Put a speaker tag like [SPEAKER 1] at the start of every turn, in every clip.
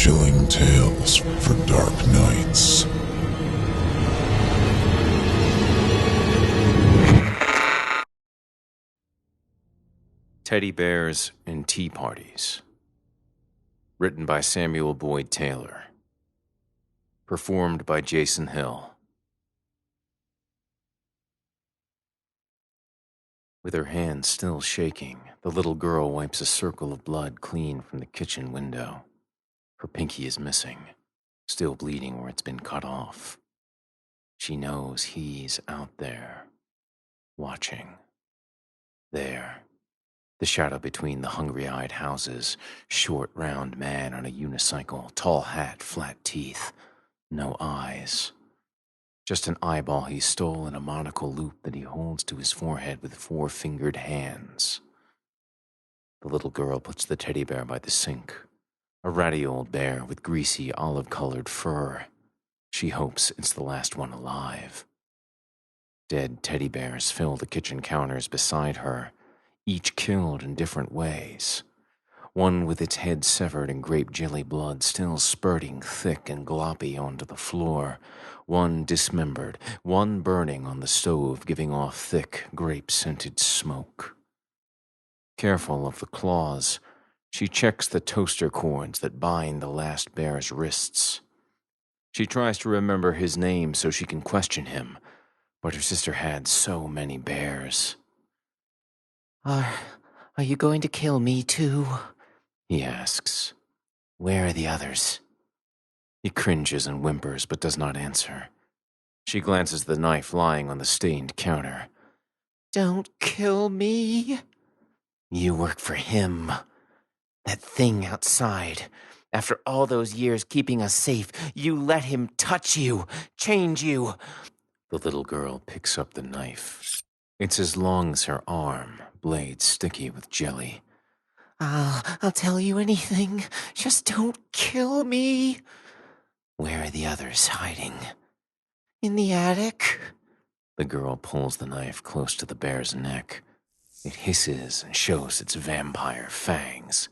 [SPEAKER 1] Chilling tales for dark nights.
[SPEAKER 2] Teddy Bears and Tea Parties. Written by Samuel Boyd Taylor. Performed by Jason Hill. With her hands still shaking, the little girl wipes a circle of blood clean from the kitchen window. Her pinky is missing, still bleeding where it's been cut off. She knows he's out there, watching. There. The shadow between the hungry-eyed houses, short, round man on a unicycle, tall hat, flat teeth, no eyes. Just an eyeball he stole and a monocle loop that he holds to his forehead with four-fingered hands. The little girl puts the teddy bear by the sink, a ratty old bear with greasy olive-colored fur. She hopes it's the last one alive. Dead teddy bears fill the kitchen counters beside her, each killed in different ways. One with its head severed and grape jelly blood still spurting thick and gloppy onto the floor. One dismembered, one burning on the stove, giving off thick, grape-scented smoke. Careful of the claws, she checks the toaster cords that bind the last bear's wrists. She tries to remember his name so she can question him, but her sister had so many bears.
[SPEAKER 3] Are you going to kill me too?
[SPEAKER 2] He asks.
[SPEAKER 3] Where are the others?
[SPEAKER 2] He cringes and whimpers but does not answer. She glances at the knife lying on the stained counter.
[SPEAKER 3] Don't kill me. You work for him. That thing outside. After all those years keeping us safe, you let him touch you, change you.
[SPEAKER 2] The little girl picks up the knife. It's as long as her arm, blade sticky with jelly.
[SPEAKER 3] I'll tell you anything. Just don't kill me. Where are the others hiding? In the attic.
[SPEAKER 2] The girl pulls the knife close to the bear's neck. It hisses and shows its vampire fangs.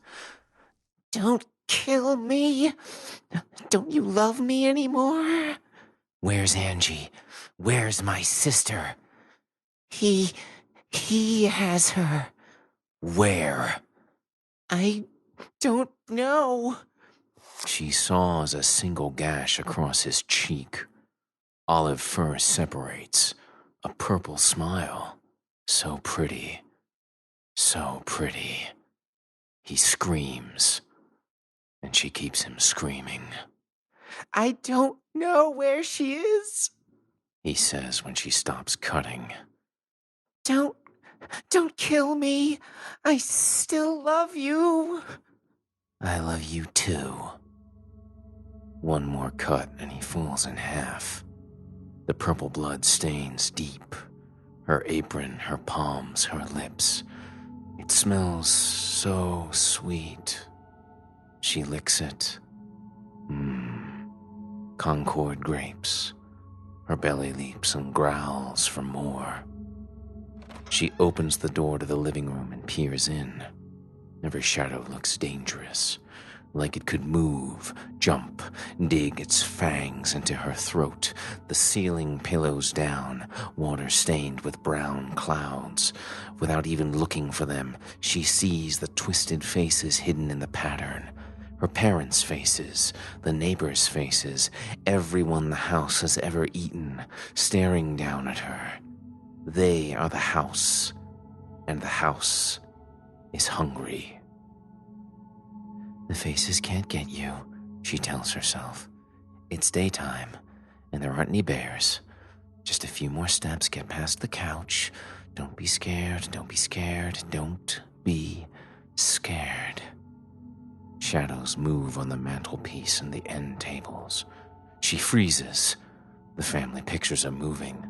[SPEAKER 3] Don't kill me. Don't you love me anymore? Where's Angie? Where's my sister? He has her. Where? I don't know.
[SPEAKER 2] She saws a single gash across his cheek. Olive fur separates. A purple smile. So pretty. So pretty. He screams. And she keeps him screaming.
[SPEAKER 3] I don't know where she is,
[SPEAKER 2] he says when she stops cutting.
[SPEAKER 3] Don't kill me. I still love you. I love you too.
[SPEAKER 2] One more cut and he falls in half. The purple blood stains deep. Her apron, her palms, her lips. It smells so sweet. She licks it. Concord grapes. Her belly leaps and growls for more. She opens the door to the living room and peers in. Every shadow looks dangerous, like it could move, jump, dig its fangs into her throat. The ceiling pillows down, water stained with brown clouds. Without even looking for them, she sees the twisted faces hidden in the pattern. Her parents' faces, the neighbors' faces, everyone the house has ever eaten, staring down at her. They are the house, and the house is hungry.
[SPEAKER 3] The faces can't get you, she tells herself. It's daytime, and there aren't any bears. Just a few more steps, get past the couch. Don't be scared, don't be scared, don't be scared.
[SPEAKER 2] Shadows move on the mantelpiece and the end tables. She freezes. The family pictures are moving.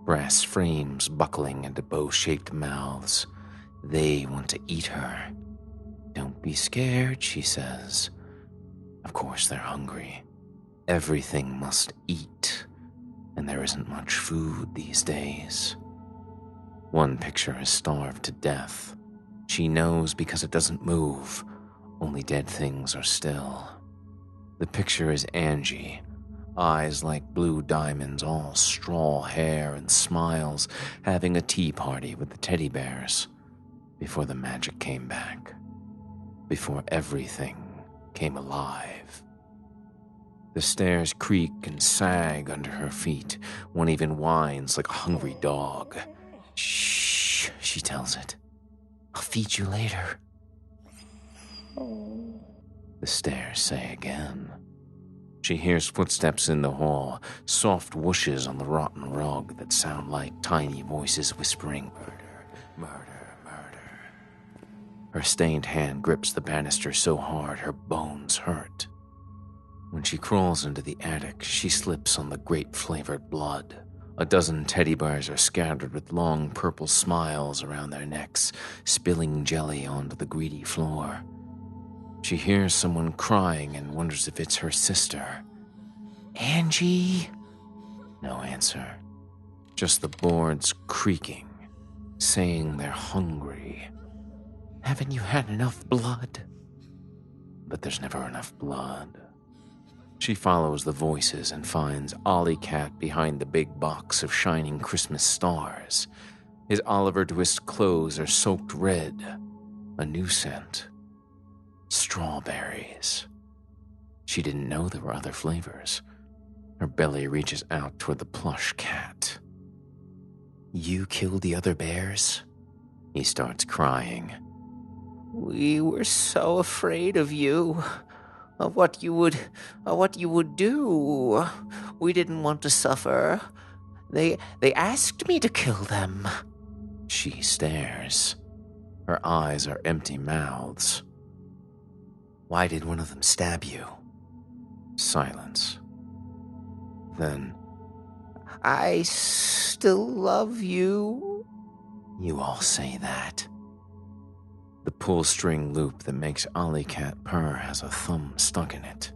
[SPEAKER 2] Brass frames buckling into bow-shaped mouths. They want to eat her. Don't be scared, she says. Of course they're hungry. Everything must eat, and there isn't much food these days. One picture is starved to death. She knows because it doesn't move. Only dead things are still. The picture is Angie, eyes like blue diamonds, all straw hair and smiles, having a tea party with the teddy bears before the magic came back, before everything came alive. The stairs creak and sag under her feet. One even whines like a hungry dog. "Shh," she tells it. "I'll feed you later." The stairs say again. She hears footsteps in the hall, soft whooshes on the rotten rug that sound like tiny voices whispering, "Murder, murder, murder." Her stained hand grips the banister so hard her bones hurt. When she crawls into the attic, she slips on the grape-flavored blood. A dozen teddy bears are scattered with long purple smiles around their necks, spilling jelly onto the greedy floor. She hears someone crying and wonders if it's her sister. "Angie?" No answer. Just the boards creaking, saying they're hungry. "Haven't you had enough blood?" But there's never enough blood. She follows the voices and finds Ollie Cat behind the big box of shining Christmas stars. His Oliver Twist clothes are soaked red. A new scent. Strawberries. She didn't know there were other flavors. Her belly reaches out toward the plush cat. "You killed the other bears?" He starts crying. "We were so afraid of you. Of what you would do. We didn't want to suffer. They asked me to kill them." She stares. Her eyes are empty mouths. "Why did one of them stab you?" Silence. Then, "I still love you." "You all say that." The pull-string loop that makes Ollie Cat purr has a thumb stuck in it.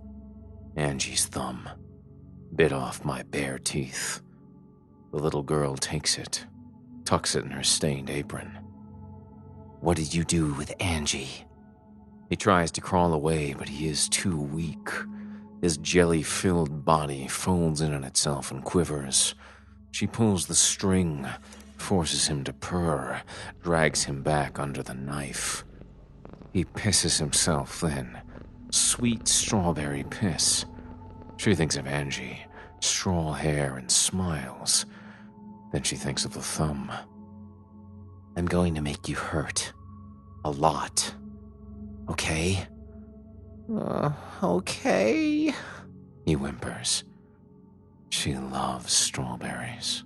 [SPEAKER 2] Angie's thumb. Bit off my bare teeth. The little girl takes it, tucks it in her stained apron. "What did you do with Angie?" He tries to crawl away, but he is too weak. His jelly-filled body folds in on itself and quivers. She pulls the string, forces him to purr, drags him back under the knife. He pisses himself then. Sweet strawberry piss. She thinks of Angie, straw hair and smiles. Then she thinks of the thumb. "I'm going to make you hurt. A lot. Okay?" Okay," he whimpers. She loves strawberries.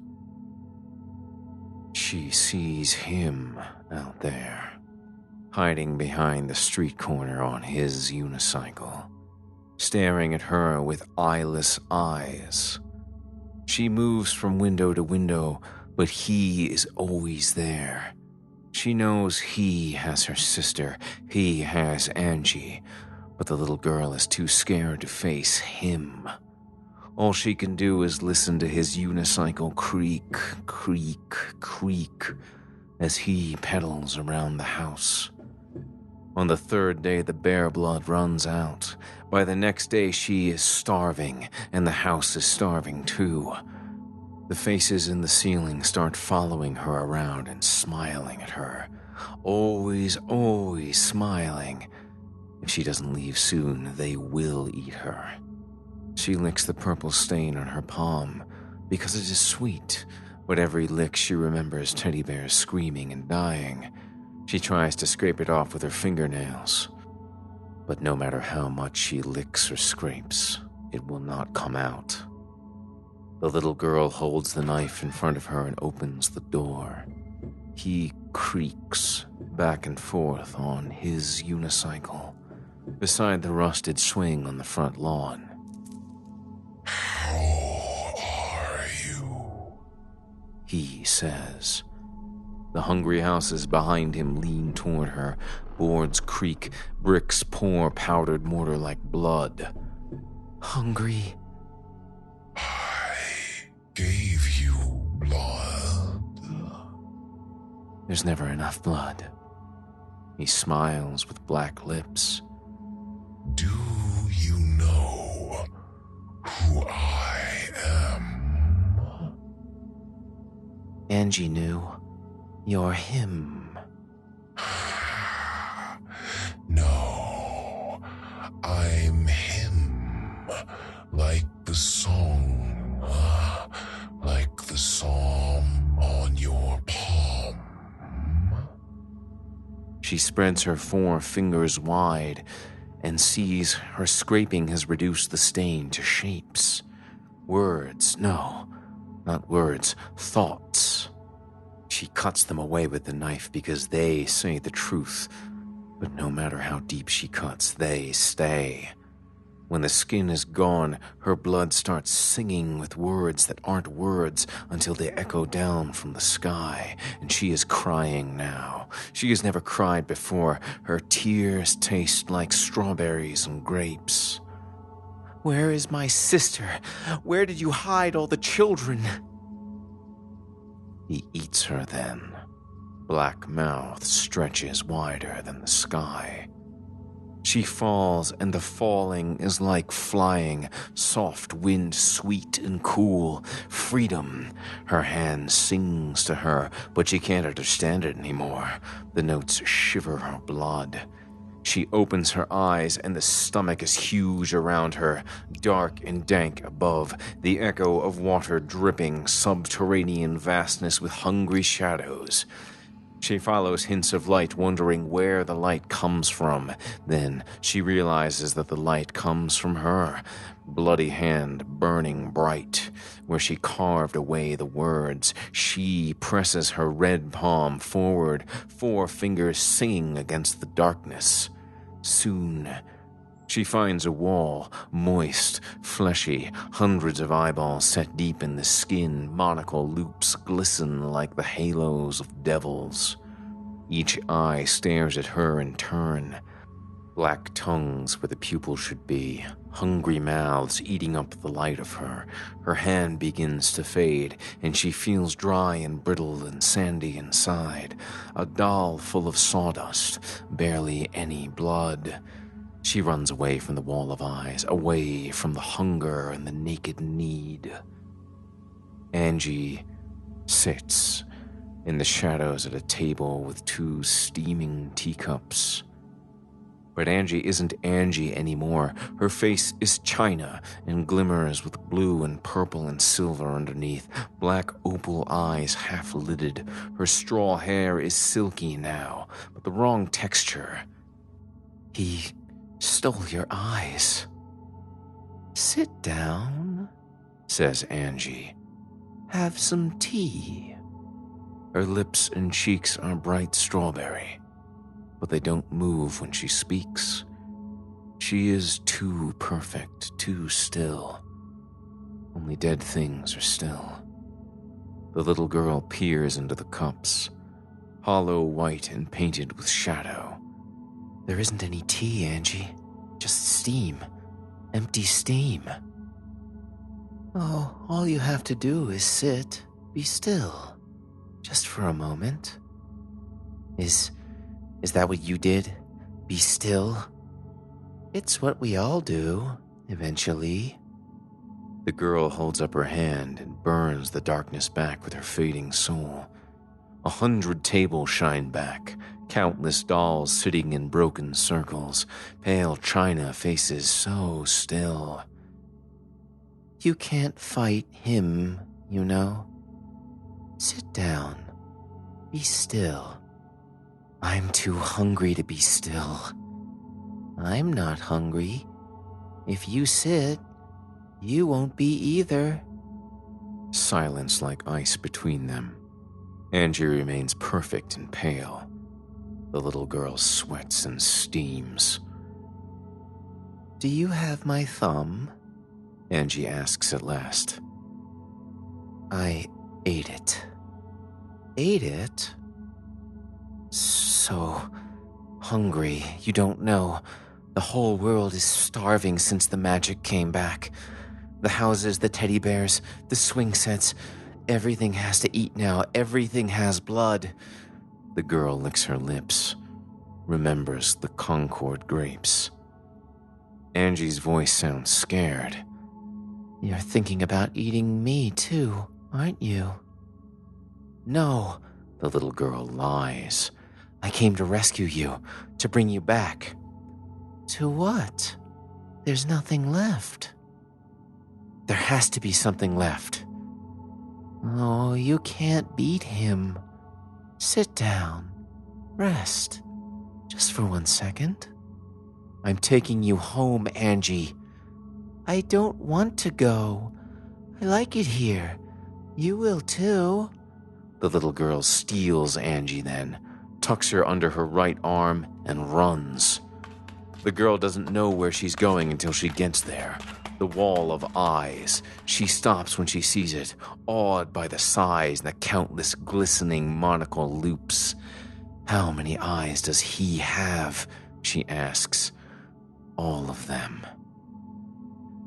[SPEAKER 2] She sees him out there, hiding behind the street corner on his unicycle, staring at her with eyeless eyes. She moves from window to window, but he is always there. She knows he has her sister, he has Angie, but the little girl is too scared to face him. All she can do is listen to his unicycle creak, creak, creak as he pedals around the house. On the third day, the bear blood runs out. By the next day, she is starving, and the house is starving too. The faces in the ceiling start following her around and smiling at her. Always, always smiling. If she doesn't leave soon, they will eat her. She licks the purple stain on her palm because it is sweet, but every lick she remembers teddy bears screaming and dying. She tries to scrape it off with her fingernails, but no matter how much she licks or scrapes, it will not come out. The little girl holds the knife in front of her and opens the door. He creaks back and forth on his unicycle beside the rusted swing on the front lawn.
[SPEAKER 1] How are you?
[SPEAKER 2] He says. The hungry houses behind him lean toward her. Boards creak, bricks pour powdered mortar like blood. Hungry?
[SPEAKER 1] I gave you blood.
[SPEAKER 2] There's never enough blood. He smiles with black lips.
[SPEAKER 1] Do you know
[SPEAKER 3] Angie knew. You're him.
[SPEAKER 1] No, I'm him. Like the song, like the psalm on your palm.
[SPEAKER 2] She spreads her 4 fingers wide and sees her scraping has reduced the stain to shapes. Words, no, not words, thoughts. She cuts them away with the knife because they say the truth, but no matter how deep she cuts, they stay. When the skin is gone, her blood starts singing with words that aren't words until they echo down from the sky, and she is crying now. She has never cried before. Her tears taste like strawberries and grapes. Where is my sister? Where did you hide all the children? He eats her then. Black mouth stretches wider than the sky. She falls, and the falling is like flying, soft wind, sweet and cool, freedom. Her hand sings to her, but she can't understand it anymore. The notes shiver her blood. She opens her eyes, and the stomach is huge around her, dark and dank above, the echo of water dripping, subterranean vastness with hungry shadows. She follows hints of light, wondering where the light comes from. Then she realizes that the light comes from her, bloody hand burning bright. Where she carved away the words, she presses her red palm forward, 4 fingers singing against the darkness. Soon, she finds a wall, moist, fleshy, hundreds of eyeballs set deep in the skin, monocle loops glisten like the halos of devils. Each eye stares at her in turn. Black tongues where the pupil should be, hungry mouths eating up the light of her. Her hand begins to fade, and she feels dry and brittle and sandy inside. A doll full of sawdust, barely any blood. She runs away from the wall of eyes, away from the hunger and the naked need. Angie sits in the shadows at a table with 2 steaming teacups. But Angie isn't Angie anymore. Her face is china and glimmers with blue and purple and silver underneath, black opal eyes half-lidded. Her straw hair is silky now, but the wrong texture. He stole your eyes. Sit down, says Angie. Have some tea. Her lips and cheeks are bright strawberry, but they don't move when she speaks. She is too perfect, too still. Only dead things are still. The little girl peers into the cups, hollow white and painted with shadow. There isn't any tea, Angie. Just steam. Empty steam. Oh, all you have to do is sit, be still. Just for a moment. Is that what you did? Be still? It's what we all do, eventually. The girl holds up her hand and burns the darkness back with her fading soul. 100 tables shine back, countless dolls sitting in broken circles, pale china faces so still. You can't fight him, you know. Sit down. Be still. I'm too hungry to be still. I'm not hungry. If you sit, you won't be either. Silence like ice between them. Angie remains perfect and pale. The little girl sweats and steams. Do you have my thumb? Angie asks at last. I ate it. Ate it? So hungry, you don't know. The whole world is starving since the magic came back. The houses, the teddy bears, the swing sets. Everything has to eat now. Everything has blood. The girl licks her lips, remembers the Concord grapes. Angie's voice sounds scared. You're thinking about eating me too, aren't you?
[SPEAKER 3] No, the little girl lies. I came to rescue you, to bring you back. To what? There's nothing left. There has to be something left. Oh, you can't beat him. Sit down. Rest. Just for 1 second. I'm taking you home, Angie. I don't want to go. I like it here. You will too. The little girl steals Angie then, tucks her under her right arm, and runs. The girl doesn't know where she's going until she gets there. The wall of eyes. She stops when she sees it, awed by the size and the countless glistening monocle loops. How many eyes does he have? She asks. All of them.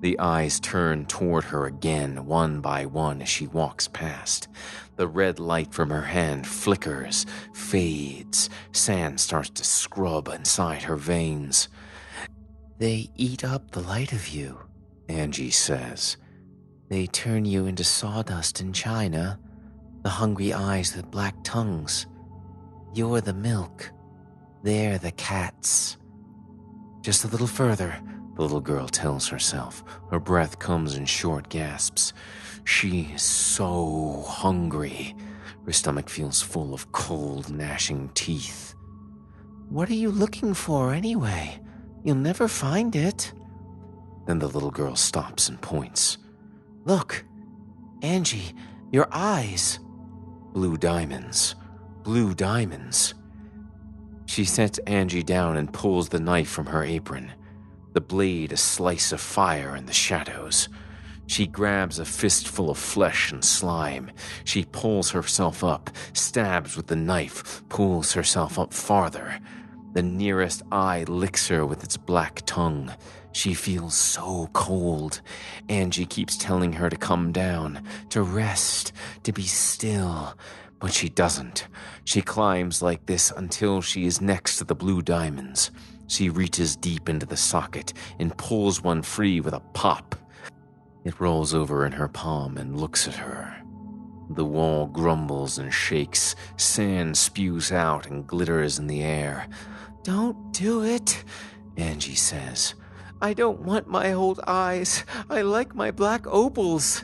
[SPEAKER 3] The eyes turn toward her again, one by one, as she walks past. The red light from her hand flickers, fades. Sand starts to scrub inside her veins. They eat up the light of you, Angie says. They turn you into sawdust in China, the hungry eyes with black tongues. You're the milk. They're the cats. Just a little further, the little girl tells herself. Her breath comes in short gasps. She is so hungry. Her stomach feels full of cold, gnashing teeth. What are you looking for anyway? You'll never find it. Then the little girl stops and points. Look, Angie, your eyes. Blue diamonds. Blue diamonds. She sets Angie down and pulls the knife from her apron. The blade a slice of fire in the shadows. She grabs a fistful of flesh and slime. She pulls herself up, stabs with the knife, pulls herself up farther. The nearest eye licks her with its black tongue. She feels so cold. Angie keeps telling her to come down, to rest, to be still. But she doesn't. She climbs like this until she is next to the blue diamonds. She reaches deep into the socket and pulls one free with a pop. It rolls over in her palm and looks at her. The wall grumbles and shakes. Sand spews out and glitters in the air. Don't do it, Angie says. I don't want my old eyes. I like my black opals.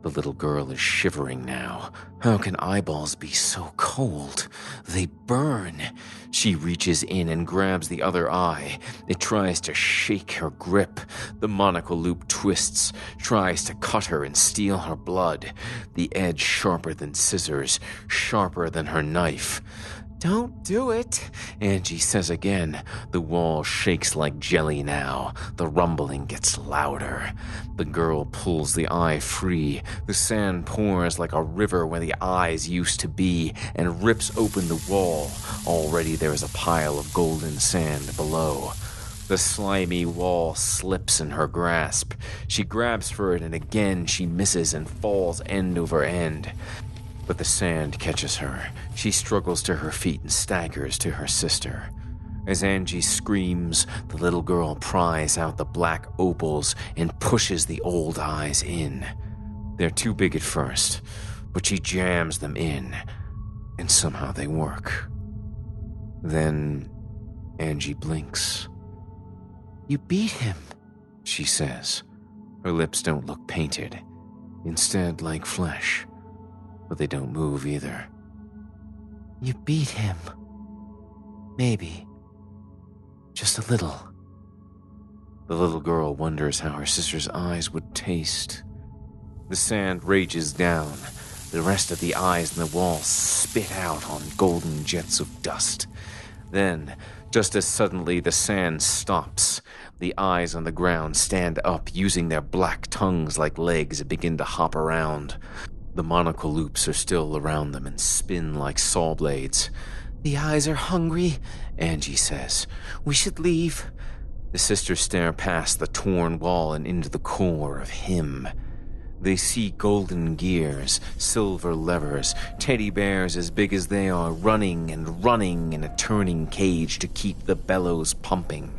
[SPEAKER 3] The little girl is shivering now. How can eyeballs be so cold? They burn. She reaches in and grabs the other eye. It tries to shake her grip. The monocle loop twists, tries to cut her and steal her blood. The edge sharper than scissors, sharper than her knife. Don't do it, Angie says again. The wall shakes like jelly now. The rumbling gets louder. The girl pulls the eye free. The sand pours like a river where the eyes used to be and rips open the wall. Already there is a pile of golden sand below. The slimy wall slips in her grasp. She grabs for it and again she misses and falls end over end. But the sand catches her. She struggles to her feet and staggers to her sister. As Angie screams, the little girl pries out the black opals and pushes the old eyes in. They're too big at first, but she jams them in, and somehow they work. Then Angie blinks. You beat him, she says. Her lips don't look painted, instead like flesh. But they don't move either. You beat him. Maybe. Just a little. The little girl wonders how her sister's eyes would taste. The sand rages down. The rest of the eyes in the wall spit out on golden jets of dust. Then, just as suddenly, the sand stops. The eyes on the ground stand up, using their black tongues like legs and begin to hop around. The monocle loops are still around them and spin like saw blades. The eyes are hungry, Angie says. We should leave. The sisters stare past the torn wall and into the core of him. They see golden gears, silver levers, teddy bears as big as they are running and running in a turning cage to keep the bellows pumping.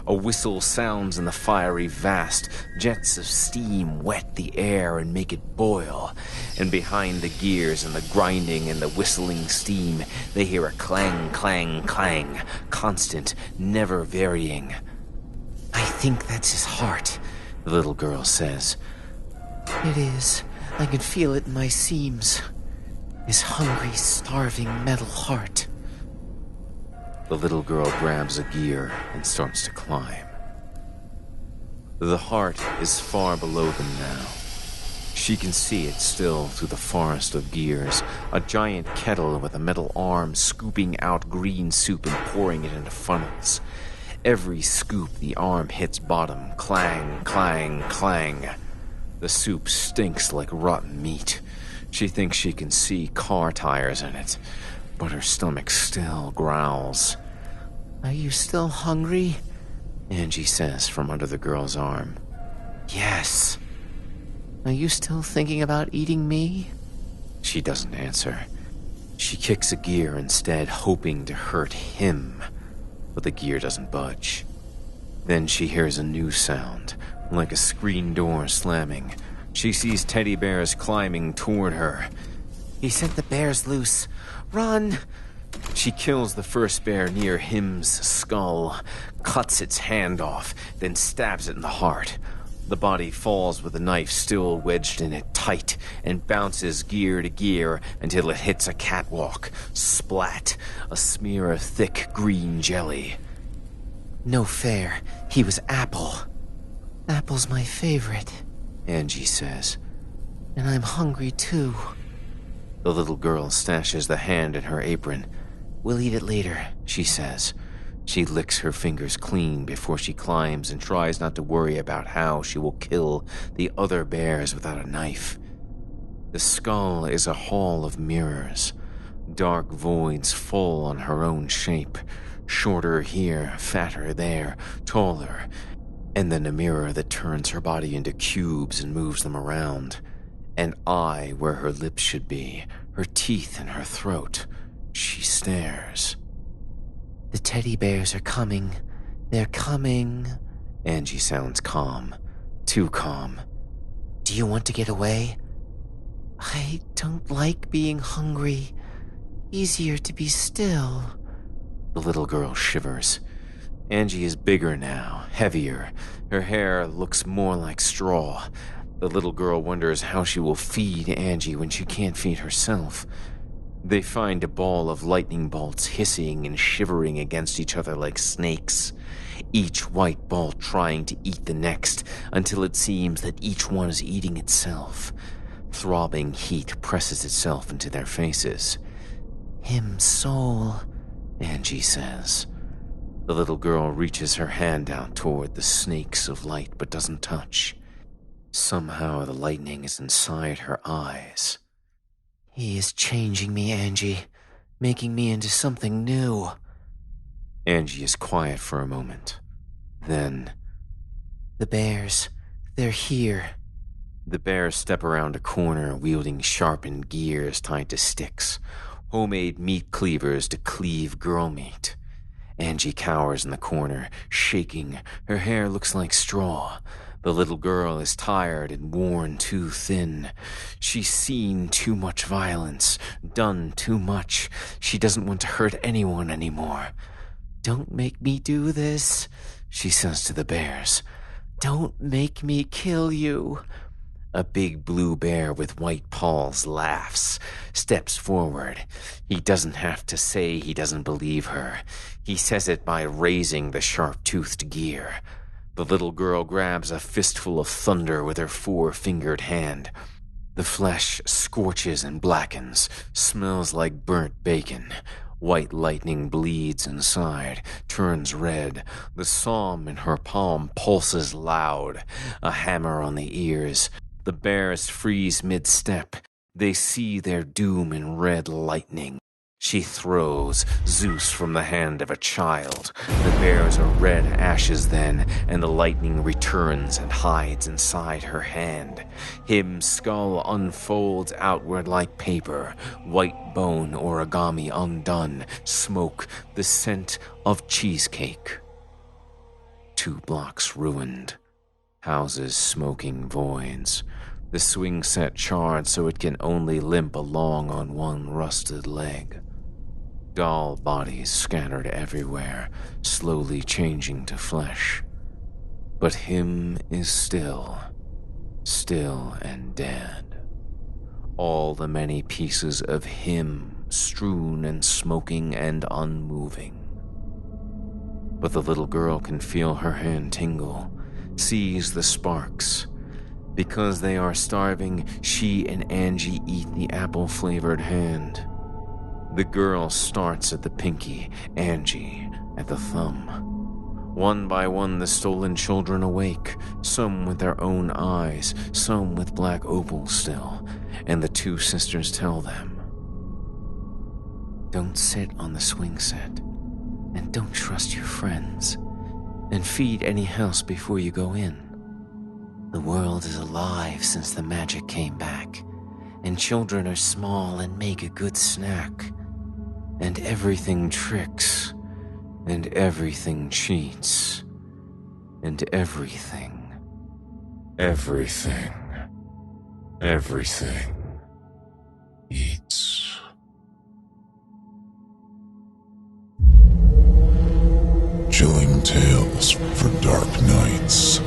[SPEAKER 2] A whistle sounds in the fiery vast. Jets of steam wet the air and make it boil. And behind the gears and the grinding and the whistling steam, they hear a clang, clang, clang, constant, never varying.
[SPEAKER 3] I think that's his heart,
[SPEAKER 2] the little girl says.
[SPEAKER 3] It is. I can feel it in my seams. His hungry, starving metal heart.
[SPEAKER 2] The little girl grabs a gear and starts to climb. The heart is far below them now. She can see it still through the forest of gears, a giant kettle with a metal arm scooping out green soup and pouring it into funnels. Every scoop, the arm hits bottom, clang, clang, clang. The soup stinks like rotten meat. She thinks she can see car tires in it, but her stomach still growls.
[SPEAKER 3] Are you still hungry?
[SPEAKER 2] Angie says from under the girl's arm.
[SPEAKER 3] Yes. Are you still thinking about eating me?
[SPEAKER 2] She doesn't answer. She kicks a gear instead, hoping to hurt him, but the gear doesn't budge. Then she hears a new sound, like a screen door slamming. She sees teddy bears climbing toward her.
[SPEAKER 3] He sent the bears loose. Run!
[SPEAKER 2] She kills the first bear near him's skull, cuts its hand off, then stabs it in the heart. The body falls with the knife still wedged in it tight and bounces gear to gear until it hits a catwalk. Splat! A smear of thick green jelly.
[SPEAKER 3] No fair. He was Apple. Apple's my favorite,
[SPEAKER 2] Angie says.
[SPEAKER 3] And I'm hungry too.
[SPEAKER 2] The little girl stashes the hand in her apron.
[SPEAKER 3] We'll eat it later,
[SPEAKER 2] she says. She licks her fingers clean before she climbs and tries not to worry about how she will kill the other bears without a knife. The skull is a hall of mirrors, dark voids full on her own shape, shorter here, fatter there, taller, and then a mirror that turns her body into cubes and moves them around. An eye where her lips should be, her teeth in her throat. She stares.
[SPEAKER 3] The teddy bears are coming. They're coming.
[SPEAKER 2] Angie sounds calm. Too calm.
[SPEAKER 3] Do you want to get away? I don't like being hungry. Easier to be still.
[SPEAKER 2] The little girl shivers. Angie is bigger now, heavier. Her hair looks more like straw. The little girl wonders how she will feed Angie when she can't feed herself. They find a ball of lightning bolts hissing and shivering against each other like snakes, each white bolt trying to eat the next until it seems that each one is eating itself. Throbbing heat presses itself into their faces.
[SPEAKER 3] Him's soul,
[SPEAKER 2] Angie says. The little girl reaches her hand out toward the snakes of light but doesn't touch. Somehow the lightning is inside her eyes.
[SPEAKER 3] He is changing me, Angie, making me into something new.
[SPEAKER 2] Angie is quiet for a moment. Then,
[SPEAKER 3] the bears, they're here.
[SPEAKER 2] The bears step around a corner wielding sharpened gears tied to sticks, homemade meat cleavers to cleave girl meat. Angie cowers in the corner, shaking. Her hair looks like straw. The little girl is tired and worn too thin. She's seen too much violence, done too much. She doesn't want to hurt anyone anymore.
[SPEAKER 3] Don't make me do this,
[SPEAKER 2] she says to the bears.
[SPEAKER 3] Don't make me kill you.
[SPEAKER 2] A big blue bear with white paws laughs, steps forward. He doesn't have to say he doesn't believe her. He says it by raising the sharp-toothed gear. The little girl grabs a fistful of thunder with her four-fingered hand. The flesh scorches and blackens, smells like burnt bacon. White lightning bleeds inside, turns red. The psalm in her palm pulses loud, a hammer on the ears. The bears freeze mid-step. They see their doom in red lightning. She throws Zeus from the hand of a child. The bears are red ashes then, and the lightning returns and hides inside her hand. Him's skull unfolds outward like paper, white bone origami undone, smoke, the scent of cheesecake. 2 blocks ruined, houses smoking voids, the swing set charred so it can only limp along on one rusted leg. Doll bodies scattered everywhere, slowly changing to flesh. But him is still and dead. All the many pieces of him strewn and smoking and unmoving. But the little girl can feel her hand tingle, sees the sparks. Because they are starving, she and Angie eat the apple-flavored hand. The girl starts at the pinky, Angie at the thumb. One by one, the stolen children awake, some with their own eyes, some with black opals still, and the 2 sisters tell them,
[SPEAKER 3] "Don't sit on the swing set, and don't trust your friends, and feed any house before you go in. The world is alive since the magic came back, and children are small and make a good snack, and everything tricks, and everything cheats, and everything
[SPEAKER 1] eats. Chilling tales for dark nights.